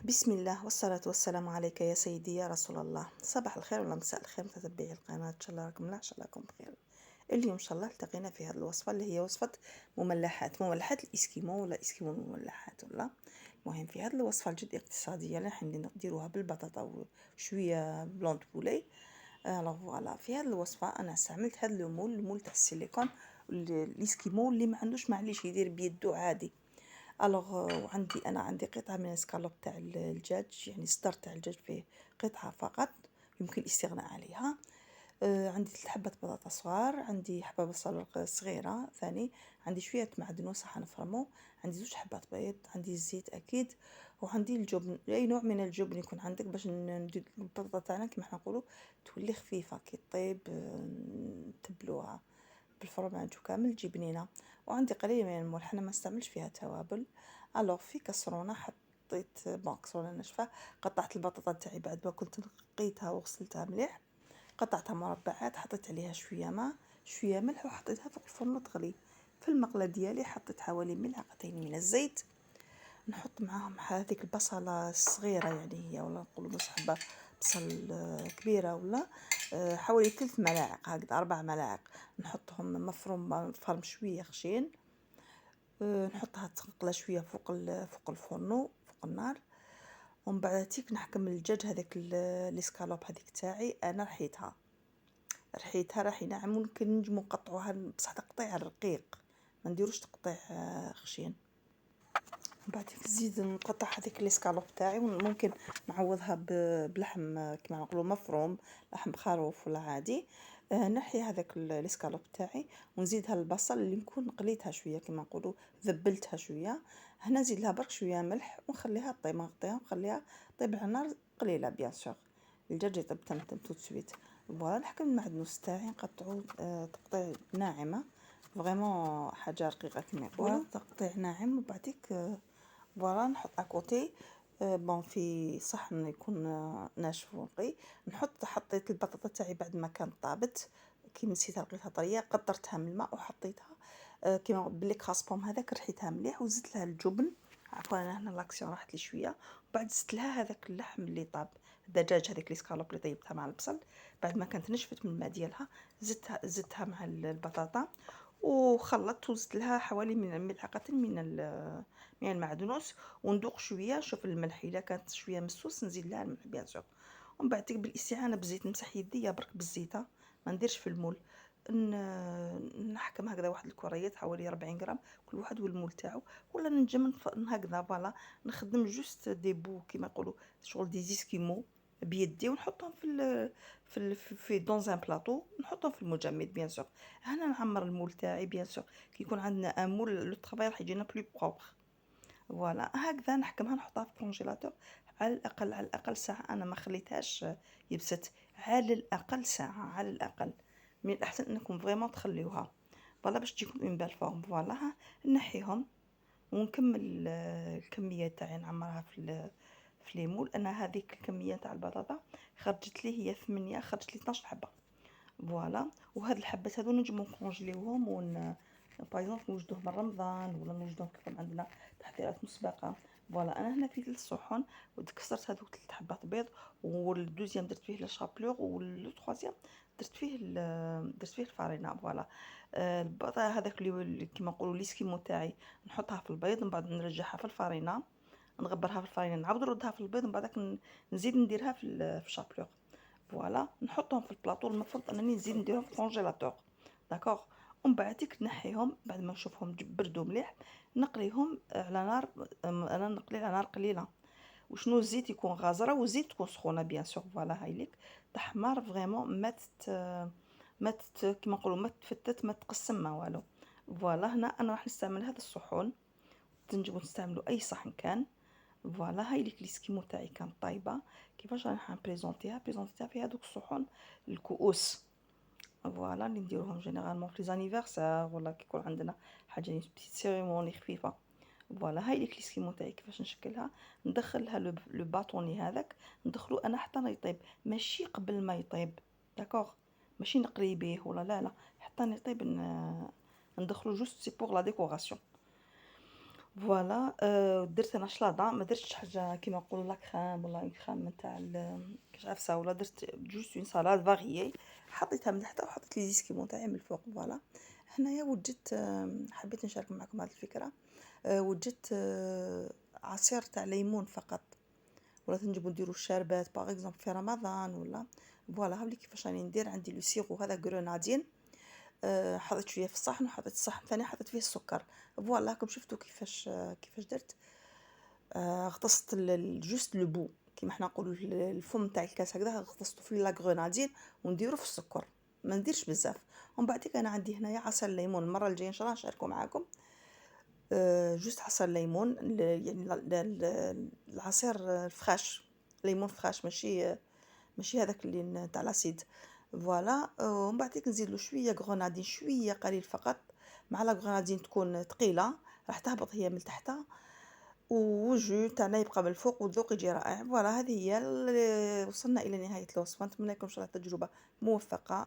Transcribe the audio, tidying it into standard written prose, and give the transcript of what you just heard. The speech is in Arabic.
بسم الله والصلاة والسلام عليك يا سيدي يا رسول الله. صباح الخير ولا مساء الخير متتبعي القناة، إن شاء الله راكم لا إن شاء الله راكم بخير. اليوم إن شاء الله التقينا في هذه الوصفة اللي هي وصفة مملحات الإسكيمو ولا إسكيمو المملحات ولا. المهم في هذه الوصفة الجد اقتصادية اللي راح نديروها بالبطاطا وشوية بلونت بولي. فوالا في هذه الوصفة أنا استعملت هذا المول تاع السيليكون الإسكيمو اللي ما عندوش معليش يدير بيدو عادي. وعندي عندي قطعة من الاسكالوب تاع الدجاج، يعني صدر تاع الدجاج فيه قطعة فقط يمكن الاستغناء عليها. عندي 3 حبات بطاطا صغار، عندي حبة بصل صغيرة ثاني، عندي شوية معدنوس راح نفرمو، عندي 2 حبات بيض، عندي الزيت أكيد، وعندي الجبن، أي نوع من الجبن يكون عندك باش ندير البطاطا تاعنا كيما حنا نقولوا تولي خفيفة كي طيب. نتبلوها بالفرماج وكامل تجي بنينه. وعندي قليل من الملح، انا ما استعملش فيها توابل. في كسرونه حطيت كسرونه ناشفه، قطعت البطاطا تاعي بعد ما كنت نقيتها وغسلتها مليح، قطعتها مربعات، حطيت عليها شويه ماء شويه ملح وحطيتها في الفرن تغلي. في المقله ديالي حطيت حوالي ملعقتين من الزيت، نحط معاهم هذيك البصله الصغيره يعني هي ولا نقولوا نص حبه بصل كبيره ولا حوالي 3 ملاعق هكذا 4 ملاعق، نحطهم مفروم فرم شويه خشين. نحطها تقلى شويه فوق الفرن فوق النار. ومن بعد تيك نحكم الدجاج هذاك الاسكالوب هذيك تاعي انا رحيتها راحي ناعم، ممكن نجمو نقطعوها بصح تقطيع رقيق، ما نديروش تقطيع خشين. بعد نزيد نقطع هذيك الاسكالوب تاعي، وممكن نعوضها بلحم كما نقولوا مفروم، لحم خروف ولا عادي. نحي هذاك الاسكالوب تاعي ونزيدها البصل اللي نكون قليتها شويه كما نقولوا ذبلتها شويه. هنا نزيد لها برك شويه ملح ونخليها طيب، نغطيها ونخليها طيب على نار قليله بيان سور. الدجاج يطيب تمتم تو سويت. فوالا نحكم المعدنوس تاعي نقطعو تقطيع ناعمه، فريمون حاجه رقيقه كما يقولوا تقطيع ناعم. وبعديك فوالا نحط اكوتي في صحن يكون ناشف ونقي. حطيت البطاطا تاعي بعد ما كانت طابت، كي نسيتها لقيتها طريه قطرتها من الماء وحطيتها كيما بلي كاسبوم هذاك رحيتها مليح وزدت لها الجبن. عفوا انا هنا لاكسيون راحت لي شويه. وبعد زدت لها هذاك اللحم اللي طاب، الدجاج هذيك لي سكالوب اللي طيبتها مع البصل بعد ما كانت نشفت من الماء ديالها، زدتها مع البطاطا وخلطت وزدت لها حوالي من ملعقه من المعدنوس، وندوق شويه نشوف الملح الا كانت شويه مسوس نزيد لها الملح بيان سور. ومن بعد بالاستعانه بزيت نمسح يديا برك بالزيته، ما نديرش في المول. نحكم هكذا واحد الكريات حوالي 40 غرام كل واحد والمول تاعو، ولا نجم هكذا فوالا نخدم جوست دي بو كيما يقولوا شغل دي زيسكيمو بيدي ونحطهم في دون ان بلاطو، نحطهم في المجمد بيان سور. هنا نعمر المول تاعي بيان سور كي يكون عندنا ان مول لو طرافاي راح يجينا بلو بروبر. فوالا هكذا نحكمها نحطها في الكونجيلاتور على الأقل ساعة، أنا ما خليتهاش يبست، على الأقل ساعة على الأقل. من الأحسن أنكم فريمون تخليوها فوالا باش تجيكم اون بال فورم. فوالا نحيهم ونكمل الكمية تاعي نعمرها في ليمول. أنا هذيك الكمية تاع البطاطا خرجت لي هي 8، خرجت لي 12 حبة. فوالا وهاد الحبات هذو نجمو نكونجليوهم باغ نوجدوه من رمضان ولا نوجدوه كيف عندنا تحضيرات مسبقه. فوالا انا هنا في 3 صحون وكسرت هذوك 3 حبات بيض، والدوزيام درت فيه لا شابلور، والثروازيام درت فيه الفارينه. فوالا البطاطا هذاك اللي كيما نقولوا ليسكيمو تاعي نحطها في البيض، من بعد نرجعها في الفارينه، نغبرها في الفارينه، نعاود نردها في البيض، من بعد نزيد نديرها في الشابلور. فوالا نحطهم في البلاطو، المفروض انني نزيد نديرهم في الكونجيلاتور داكوغ. ومن بعد نحيهم بعد ما نشوفهم بردوا مليح نقليهم على نار، انا نقلي على نار قليله، وشنو الزيت يكون غازره والزيت تكون سخونه بيان سور. فوالا هايليك تحمر فريمون كيما نقولوا ما تفتت ما تقسم ما والو. فوالا هنا انا راح نستعمل هذا الصحون، تنجموا تستعملوا اي صحن كان. فوالا هاي ليك الاسكيمو تاعي كانت طايبه. كيفاش راح بريزونتيها في هذوك الصحون الكؤوس، فوالا اللي نديروهم جينيرالمون في زانيفرسير ولا كيكون عندنا حاجه بيتيت سيريموني خفيفه. فوالا هاي ليك الاسكيمو تاعي كيفاش نشكلها. ندخلها لو باطوني هذاك ندخلو انا حتى ما يطيب، ماشي قبل ما يطيب داكوغ، ماشي نقلي بيه ولا لا حتى يطيب ندخلو جوست سي بور لا ديكوراسيون. فوالا درت أنا شلاضة، ما درتش حاجة كيما نقولوا لا كريم ولا كريم نتاع كاش عفسة، ولا درت جوست اون صالاد فاريي، حطيتها من تحت وحطيت لي زيسكيمون تاعي من الفوق. فوالا هنايا وجدت حبيت نشارك معكم هذه الفكرة. وجدت عصير تاع ليمون فقط، ولا تنجمو نديرو الشربات باغ اكزومبل في رمضان ولا. فوالا هاوليك كيفاش راني ندير. عندي لو سيرو هذا غرونادين، حطيت شويه في الصحن وحطيت الصحن الثاني حطيت فيه السكر. فوالا راكم شفتوا كيفاش درت. غطست جوست لو بو كيما حنا نقولوا الفم تاع الكاس هكذا، غطسته في لا غرونادين ونديرو في السكر، ما نديرش بزاف. ومن بعد انا عندي هنايا عصير الليمون، المره الجايه ان شاء الله نشاركه معاكم. جوست عصير ليمون يعني العصير الفخاش، ليمون فخاش، ماشي هذاك اللي تاع لاسيد. فوالا ومن بعد نزيد له شويه غرونادين، شويه قليل فقط، مع لا غرونادين تكون ثقيله راح تهبط هي من تحتها، وجو تاعنا يبقى من الفوق والذوق يجي رائع. فوالا هذه هي وصلنا الى نهايه الوصفه. نتمنى لكم ان شاء الله تجربه موفقه.